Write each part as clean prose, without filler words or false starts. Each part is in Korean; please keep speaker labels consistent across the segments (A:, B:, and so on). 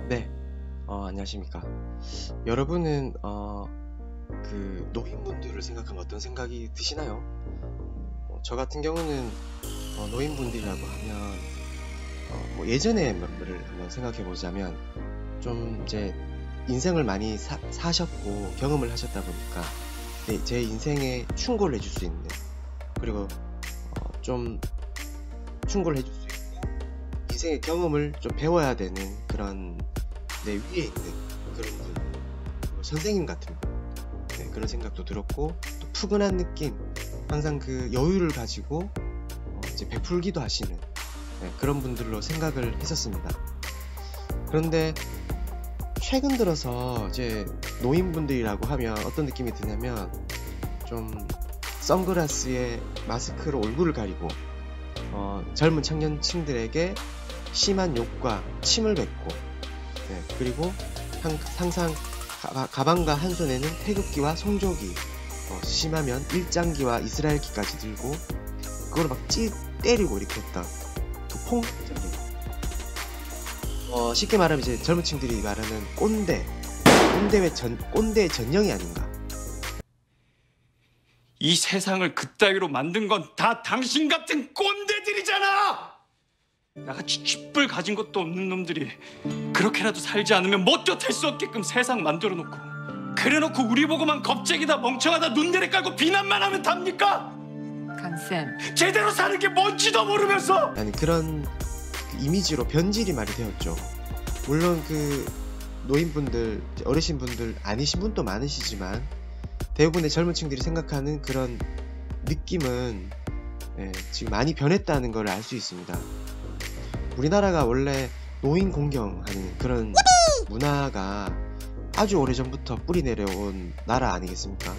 A: 네, 안녕하십니까. 여러분은 그 노인분들을 생각하면 어떤 생각이 드시나요? 저 같은 경우는 노인분들이라고 하면 뭐 예전의 를 한번 생각해 보자면 좀 이제 인생을 많이 사셨고 경험을 하셨다 보니까 제 인생에 충고를 해줄 수 있는, 그리고 좀 충고를 해줄 수 있고 인생의 경험을 좀 배워야 되는 그런 내 위에 있는 그런 분, 선생님 같은 분, 그런 생각도 들었고, 또 푸근한 느낌, 항상 그 여유를 가지고 이제 베풀기도 하시는 그런 분들로 생각을 했었습니다. 그런데 최근 들어서 이제 노인분들이라고 하면 어떤 느낌이 드냐면, 좀 선글라스에 마스크로 얼굴을 가리고 젊은 청년층들에게 심한 욕과 침을 뱉고, 그리고 항상 가방과 한 손에는 태극기와 송조기, 심하면 일장기와 이스라엘기까지 들고 그걸 막 때리고 이렇게 했던 그 폭력적인, 쉽게 말하면 이제 젊은 층들이 말하는 꼰대의 전형이 아닌가.
B: 이 세상을 그따위로 만든 건 다 당신 같은 꼰대들이잖아! 나같이 쥐뿔 가진 것도 없는 놈들이 그렇게라도 살지 않으면 못도 수 없게끔 세상 만들어놓고, 그래놓고 우리 보고만 겁쟁이다 멍청하다 눈 내리깔고 비난만 하면 답니까?
C: 강쌤,
B: 제대로 사는 게 뭔지도 모르면서!
A: 아니, 그런 그 이미지로 변질이 많이 되었죠. 물론 그 노인분들, 어르신분들 아니신 분도 많으시지만 대부분의 젊은 층들이 생각하는 그런 느낌은 지금 많이 변했다는 걸 알 수 있습니다. 우리나라가 원래 노인 공경하는 그런 문화가 아주 오래전부터 뿌리 내려온 나라 아니겠습니까?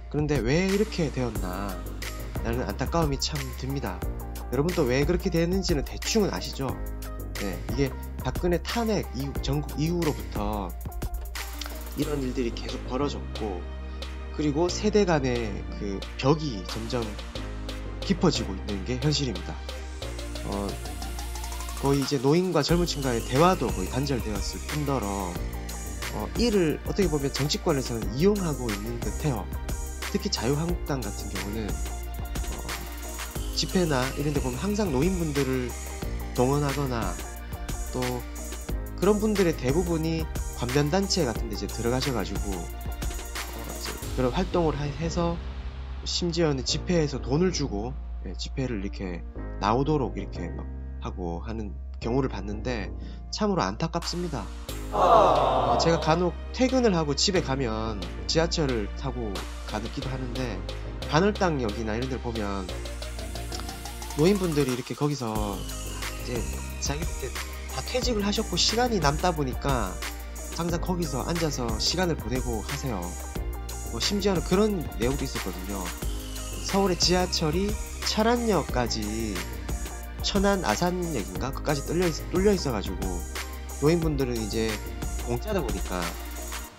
A: 그런데 왜 이렇게 되었나 라는 안타까움이 참 듭니다. 여러분도 왜 그렇게 됐는지는 대충은 아시죠? 이게 박근혜 탄핵 전국 이후로부터 이런 일들이 계속 벌어졌고, 그리고 세대 간의 그 벽이 점점 깊어지고 있는 게 현실입니다. 거의 이제 노인과 젊은 층과의 대화도 거의 단절되었을 뿐더러 이를 어떻게 보면 정치권에서는 이용하고 있는 듯해요. 특히 자유한국당 같은 경우는 집회나 이런 데 보면 항상 노인분들을 동원하거나, 또 그런 분들의 대부분이 관변단체 같은 데 이제 들어가셔가지고 그런 활동을 해서, 심지어는 집회에서 돈을 주고 집회를 이렇게 나오도록 이렇게 막 하고 하는 경우를 봤는데 참으로 안타깝습니다. 제가 간혹 퇴근을 하고 집에 가면 지하철을 타고 가기도 하는데, 반월당역이나 이런 데를 보면 노인분들이 이렇게 거기서 이제 자기들 다 퇴직을 하셨고 시간이 남다 보니까 항상 거기서 앉아서 시간을 보내고 하세요. 심지어는 그런 내용도 있었거든요. 서울의 지하철이 천안역까지, 천안 아산역인가? 그까지 뚫려 있어가지고 노인분들은 이제 공짜다 보니까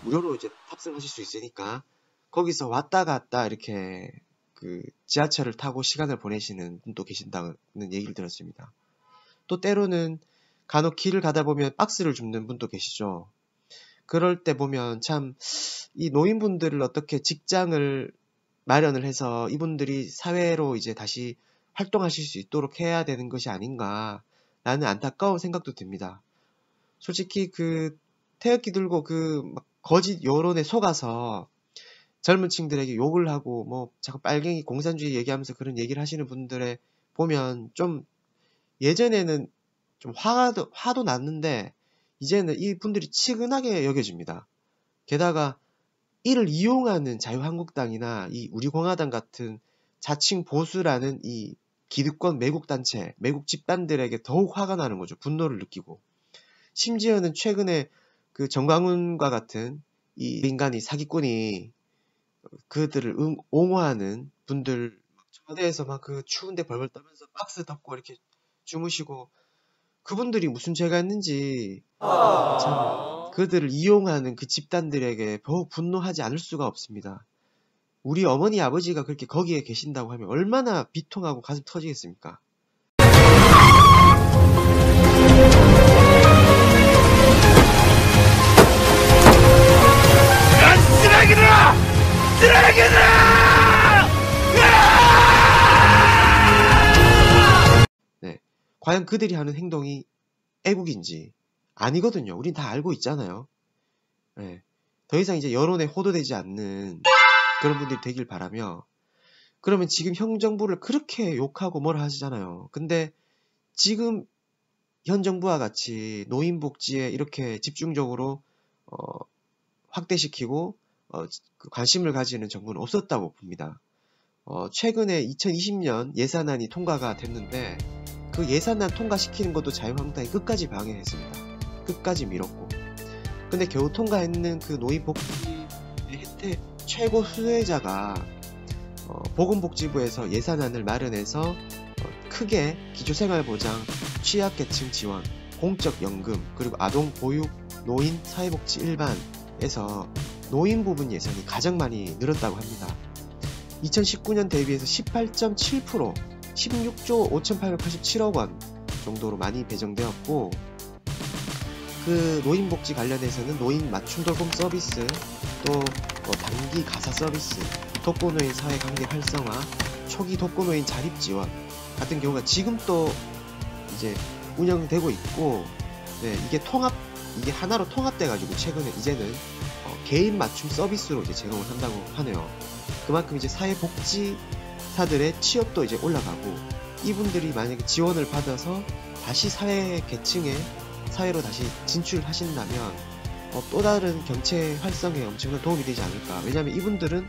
A: 무료로 이제 탑승하실 수 있으니까 거기서 왔다 갔다 이렇게 그 지하철을 타고 시간을 보내시는 분도 계신다는 얘기를 들었습니다. 또 때로는 간혹 길을 가다 보면 박스를 줍는 분도 계시죠. 그럴 때 보면 참 이 노인분들을 어떻게 직장을 마련을 해서 이분들이 사회로 이제 다시 활동하실 수 있도록 해야 되는 것이 아닌가 라는 안타까운 생각도 듭니다. 솔직히 그 태극기 들고 그 막 거짓 여론에 속아서 젊은 층들에게 욕을 하고 뭐 자꾸 빨갱이 공산주의 얘기하면서 그런 얘기를 하시는 분들에 보면 좀 예전에는 좀 화도 났는데 이제는 이 분들이 치근하게 여겨집니다. 게다가 이를 이용하는 자유한국당이나 이 우리공화당 같은 자칭 보수라는 이 기득권 매국단체, 매국 집단들에게 더욱 화가 나는 거죠. 분노를 느끼고. 심지어는 최근에 그 정광훈과 같은 이 인간이 사기꾼이 그들을 옹호하는 분들 청와대에서 막 그 추운데 벌벌 떨면서 박스 덮고 이렇게 주무시고, 그분들이 무슨 죄가 있는지 참 그들을 이용하는 그 집단들에게 더욱 분노하지 않을 수가 없습니다. 우리 어머니 아버지가 그렇게 거기에 계신다고 하면 얼마나 비통하고 가슴 터지겠습니까? 과연 그들이 하는 행동이 애국인지 아니거든요. 우린 다 알고 있잖아요. 네. 더 이상 이제 여론에 호도되지 않는 그런 분들이 되길 바라며, 그러면 지금 현 정부를 그렇게 욕하고 뭐라 하시잖아요. 근데 지금 현 정부와 같이 노인복지에 이렇게 집중적으로 확대시키고 관심을 가지는 정부는 없었다고 봅니다. 최근에 2020년 예산안이 통과가 됐는데 그 예산안 통과시키는 것도 자유한국당이 끝까지 방해했습니다. 끝까지 밀었고. 근데 겨우 통과했는 그 노인복지의 혜택 최고 수혜자가 보건복지부에서 예산안을 마련해서 크게 기초생활보장, 취약계층 지원, 공적연금, 그리고 아동보육, 노인, 사회복지 일반에서 노인 부분 예산이 가장 많이 늘었다고 합니다. 2019년 대비해서 18.7%, 16조 5,887억 원 정도로 많이 배정되었고, 그 노인복지 관련해서는 노인 맞춤 돌봄 서비스, 또 단기 가사 서비스, 독거노인 사회관계 활성화, 초기 독거노인 자립 지원 같은 경우가 지금 또 이제 운영되고 있고, 네, 이게 하나로 통합돼가지고 최근에 이제는 개인 맞춤 서비스로 이제 제공을 한다고 하네요. 그만큼 이제 사회복지사들의 취업도 이제 올라가고, 이분들이 만약에 지원을 받아서 다시 사회로 다시 진출하신다면 또 다른 경제 활성에 엄청난 도움이 되지 않을까. 왜냐하면 이분들은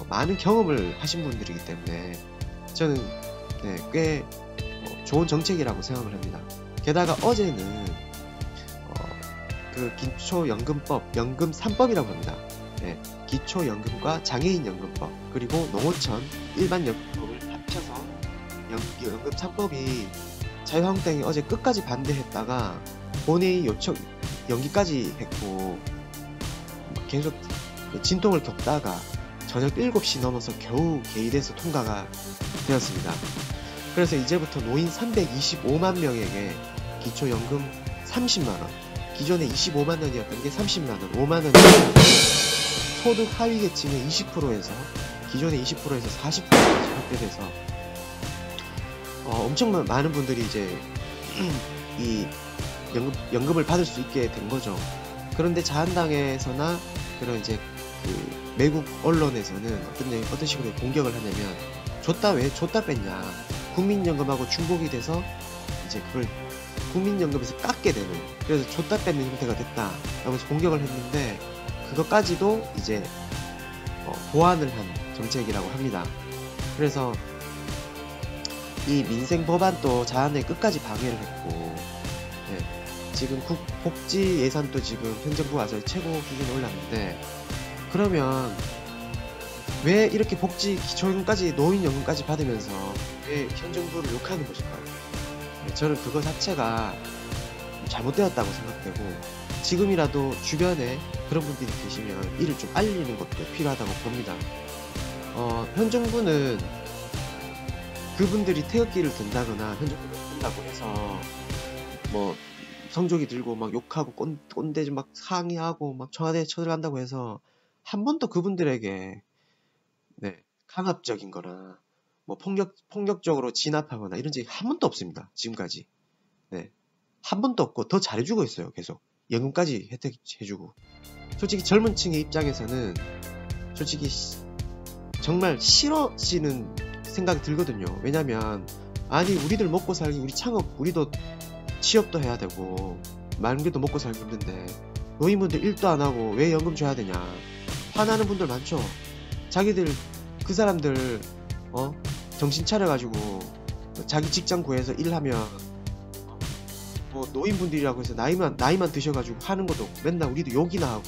A: 많은 경험을 하신 분들이기 때문에 저는 꽤 좋은 정책이라고 생각을 합니다. 게다가 어제는 그 기초연금법, 연금 3법이라고 합니다. 네, 기초연금과 장애인연금법, 그리고 농어촌 일반연금법을 합쳐서 연금 3법이 자유한국당이 어제 끝까지 반대했다가 본회의 요청 연기까지 했고 계속 진통을 겪다가 저녁 7시 넘어서 겨우 개의돼서 통과가 되었습니다. 그래서 이제부터 노인 325만 명에게 기초연금 30만원, 기존에 25만원이었던 게 30만원, 5만원이 소득 하위 계층의 20%에서 기존의 20%에서 40%까지 확대돼서 엄청 많은 분들이 이제 이 연금을 받을 수 있게 된 거죠. 그런데 자한당에서나 그런 이제 그 외국 언론에서는 어떤 식으로 공격을 하냐면, 왜 줬다 뺐냐, 국민연금하고 중복이 돼서 이제 그걸 국민연금에서 깎게 되는, 그래서 줬다 뺏는 형태가 됐다라고 해서 공격을 했는데, 그것까지도 이제 보완을 한 정책이라고 합니다. 그래서 이 민생 법안도 자한당이 끝까지 방해를 했고, 지금 복지 예산도 지금 현 정부 와서 최고 기준에 올랐는데, 그러면 왜 이렇게 복지 기초연금까지 노인연금까지 받으면서 왜 현 정부를 욕하는 것일까요? 저는 그거 자체가 잘못되었다고 생각되고, 지금이라도 주변에 그런 분들이 계시면 이를 좀 알리는 것도 필요하다고 봅니다. 현 정부는 그분들이 태극기를 든다거나 현 정부를 든다고 해서 뭐 성조기 들고 막 욕하고 꼰대 막 항의하고 막 청와대에 쳐들어간다고 해서 한 번도 그분들에게 강압적인 거나 뭐 폭력적으로 진압하거나 이런 적이 한 번도 없습니다. 지금까지. 한 번도 없고 더 잘해주고 있어요. 계속 연금까지 혜택해주고. 솔직히 젊은 층의 입장에서는 솔직히 정말 싫어지는 생각이 들거든요. 왜냐면 아니 우리들 먹고 살기, 우리 창업, 우리도 취업도 해야 되고 말기도 먹고 살기 힘든데 노인분들 일도 안 하고 왜 연금 줘야 되냐, 화나는 분들 많죠. 자기들 그 사람들 정신 차려가지고 자기 직장 구해서 일하면 뭐 노인분들이라고 해서 나이만 드셔가지고 하는 것도 없고 맨날 우리도 욕이나 하고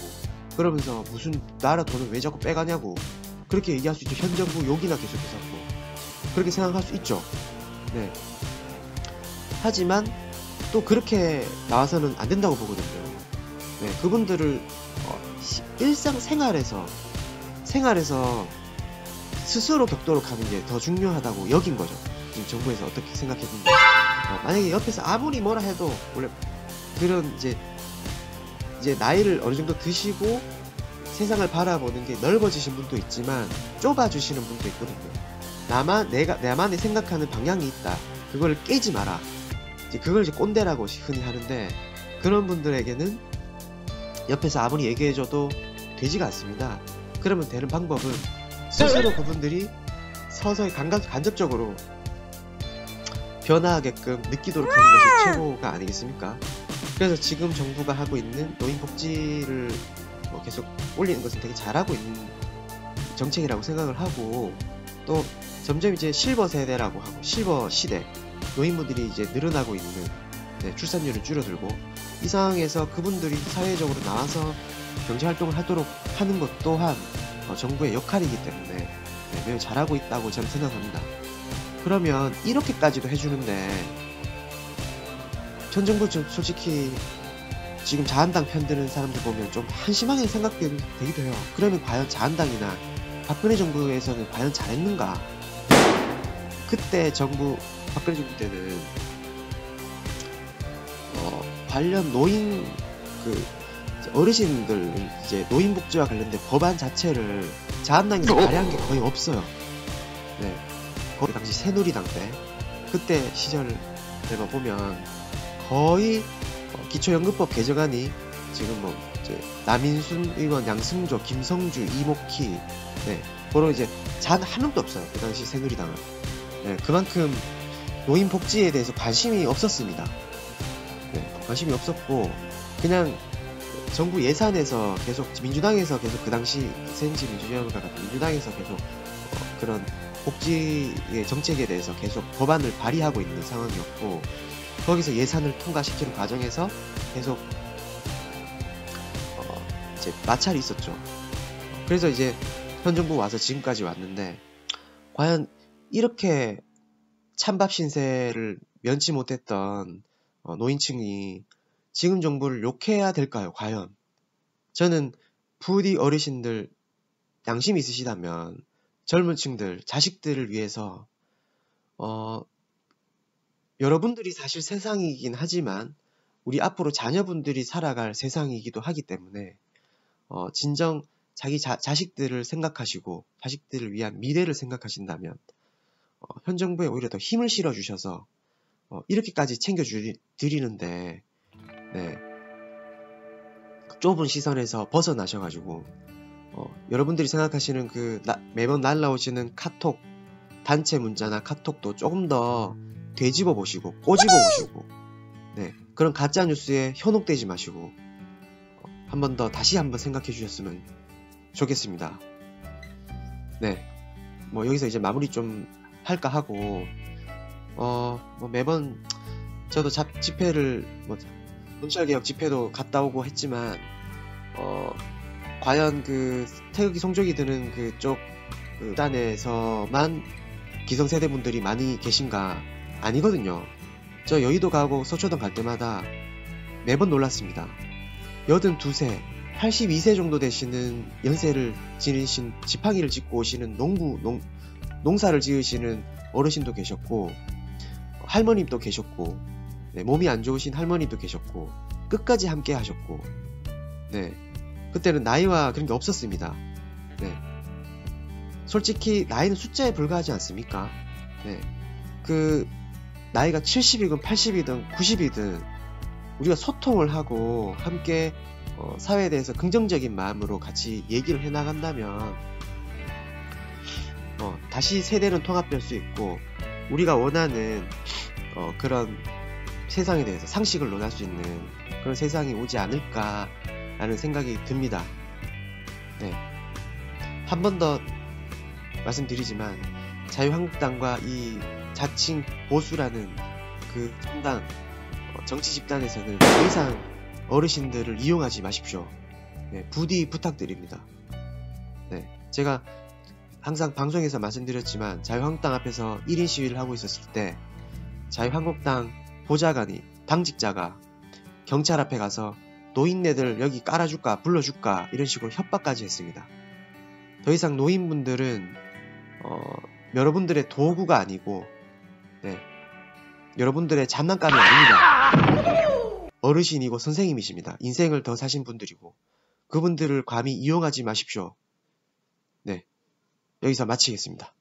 A: 그러면서 무슨 나라 돈을 왜 자꾸 빼가냐고 그렇게 얘기할 수 있죠. 현 정부 욕이나 계속해서 하고 그렇게 생각할 수 있죠. 하지만 또 그렇게 나와서는 안 된다고 보거든요. 그분들을 일상 생활에서 스스로 격도로 가는 게 더 중요하다고 여긴 거죠. 지금 정부에서 어떻게 생각했는지. 만약에 옆에서 아무리 뭐라 해도 원래 그런 이제 나이를 어느 정도 드시고 세상을 바라보는 게 넓어지신 분도 있지만 좁아주시는 분도 있거든요. 나만이 생각하는 방향이 있다. 그걸 깨지 마라. 이제 그걸 이제 꼰대라고 흔히 하는데, 그런 분들에게는 옆에서 아무리 얘기해줘도 되지가 않습니다. 그러면 되는 방법은 스스로 그분들이 서서히 간접적으로 변화하게끔 느끼도록 하는 것이 최고가 아니겠습니까? 그래서 지금 정부가 하고 있는 노인복지를 계속 올리는 것은 되게 잘하고 있는 정책이라고 생각을 하고, 또 점점 이제 실버 세대라고 하고 실버 시대, 노인분들이 이제 늘어나고 있는, 출산율을 줄어들고, 이 상황에서 그분들이 사회적으로 나와서 경제활동을 하도록 하는 것 또한 정부의 역할이기 때문에 매우 잘하고 있다고 저는 생각합니다. 그러면 이렇게까지도 해주는데, 전 정부 솔직히 지금 자한당 편드는 사람들 보면 좀 한심하게 생각되기도 해요. 그러면 과연 자한당이나 박근혜 정부에서는 과연 잘했는가? 그때 박근혜 정부 때는 관련 노인 어르신들 이제 노인복지와 관련된 법안 자체를 자한당에서 발의한 게 거의 없어요. 네, 거기 당시 새누리당 때 그때 시절을 보면 거의 기초연금법 개정안이 지금 이제 남인순 의원, 양승조, 김성주, 이목희, 바로 이제 한 명도 없어요. 그 당시 새누리당은. 그만큼 노인 복지에 대해서 관심이 없었습니다. 관심이 없었고, 그냥 정부 예산에서 계속 민주당에서 계속 그 당시 새정치민주연합과 같은 민주당에서 계속 그런 복지의 정책에 대해서 계속 법안을 발의하고 있는 상황이었고, 거기서 예산을 통과시키는 과정에서 계속 이제 마찰이 있었죠. 그래서 이제 현 정부 와서 지금까지 왔는데, 과연 이렇게 찬밥 신세를 면치 못했던 노인층이 지금 정부를 욕해야 될까요? 과연? 저는 부디 어르신들 양심이 있으시다면 젊은 층들, 자식들을 위해서 여러분들이 사실 세상이긴 하지만 우리 앞으로 자녀분들이 살아갈 세상이기도 하기 때문에 진정 자기 자식들을 생각하시고 자식들을 위한 미래를 생각하신다면 현 정부에 오히려 더 힘을 실어주셔서 이렇게까지 챙겨드리는데 좁은 시선에서 벗어나셔가지고 여러분들이 생각하시는 매번 날라오시는 카톡, 단체 문자나 카톡도 조금 더 되짚어 보시고 꼬집어 보시고 그런 가짜 뉴스에 현혹되지 마시고 한 번 더 다시 한번 생각해 주셨으면 좋겠습니다. 여기서 이제 마무리 좀 할까 하고, 매번 저도 집회를 검찰개혁 집회도 갔다 오고 했지만 과연 태극기 송족이 드는 그쪽 단에서만 기성세대분들이 많이 계신가? 아니거든요. 저 여의도 가고 서초동 갈 때마다 매번 놀랐습니다. 82세, 82세 정도 되시는 연세를 지니신, 지팡이를 짚고 오시는 농사를 지으시는 어르신도 계셨고, 할머님도 계셨고, 몸이 안 좋으신 할머님도 계셨고, 끝까지 함께 하셨고, 그때는 나이와 그런 게 없었습니다. 솔직히 나이는 숫자에 불과하지 않습니까? 나이가 70이든 80이든 90이든 우리가 소통을 하고 함께 사회에 대해서 긍정적인 마음으로 같이 얘기를 해나간다면 다시 세대는 통합될 수 있고, 우리가 원하는 그런 세상에 대해서 상식을 논할 수 있는 그런 세상이 오지 않을까라는 생각이 듭니다. 한 번 더 말씀드리지만 자유한국당과 이 자칭 보수라는 그 정당, 정치 집단에서는 더 이상 어르신들을 이용하지 마십시오. 부디 부탁드립니다. 제가 항상 방송에서 말씀드렸지만 자유한국당 앞에서 1인 시위를 하고 있었을 때 자유한국당 보좌관이, 당직자가 경찰 앞에 가서 노인네들 여기 깔아줄까 불러줄까 이런 식으로 협박까지 했습니다. 더 이상 노인분들은 여러분들의 도구가 아니고 여러분들의 장난감이 아닙니다. 어르신이고 선생님이십니다. 인생을 더 사신 분들이고 그분들을 감히 이용하지 마십시오. 여기서 마치겠습니다.